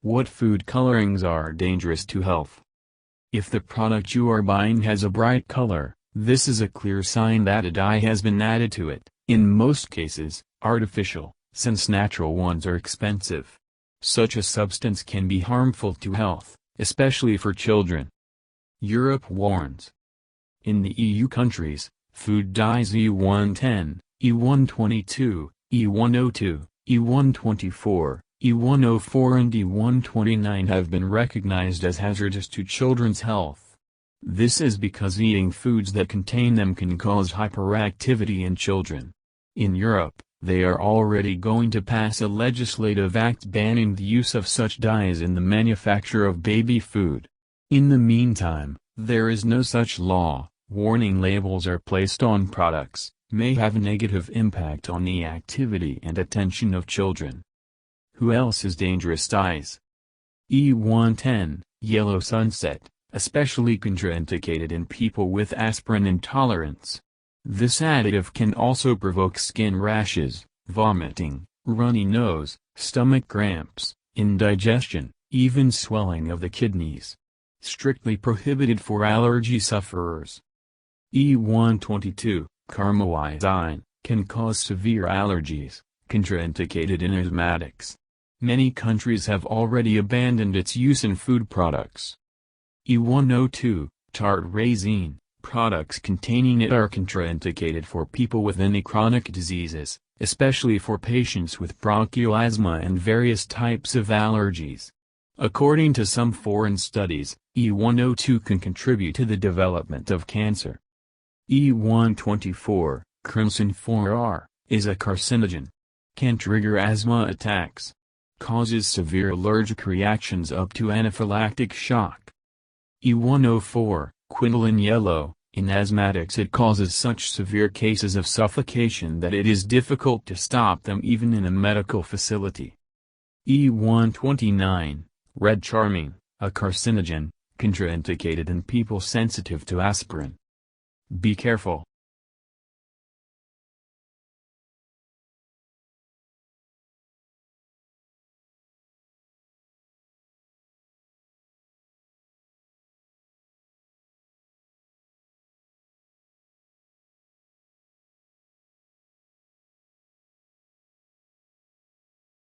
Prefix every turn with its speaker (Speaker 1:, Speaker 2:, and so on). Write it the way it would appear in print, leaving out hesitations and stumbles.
Speaker 1: What food colorings are dangerous to health? If the product you are buying has a bright color, this is a clear sign that a dye has been added to it, in most cases, artificial, since natural ones are expensive. Such a substance can be harmful to health, especially for children. Europe warns. In the EU countries, food dyes E110, E122, E102, E124, E104 and E129 have been recognized as hazardous to children's health. This is because eating foods that contain them can cause hyperactivity in children. In Europe, they are already going to pass a legislative act banning the use of such dyes in the manufacture of baby food. In the meantime, there is no such law. Warning labels are placed on products, may have a negative impact on the activity and attention of children. Who else is dangerous dyes? E110, yellow sunset, especially contraindicated in people with aspirin intolerance. This additive can also provoke skin rashes, vomiting, runny nose, stomach cramps, indigestion, even swelling of the kidneys. Strictly prohibited for allergy sufferers. E122, carmazine, can cause severe allergies, contraindicated in asthmatics. Many countries have already abandoned its use in food products. E102, tartrazine, products containing it are contraindicated for people with any chronic diseases, especially for patients with bronchial asthma and various types of allergies. According to some foreign studies, E102 can contribute to the development of cancer. E124, crimson 4R, is a carcinogen. Can trigger asthma attacks. Causes severe allergic reactions up to anaphylactic shock. E104, quinoline yellow, in asthmatics it causes such severe cases of suffocation that it is difficult to stop them even in a medical facility. E129, red charming, a carcinogen, contraindicated in people sensitive to aspirin. Be careful.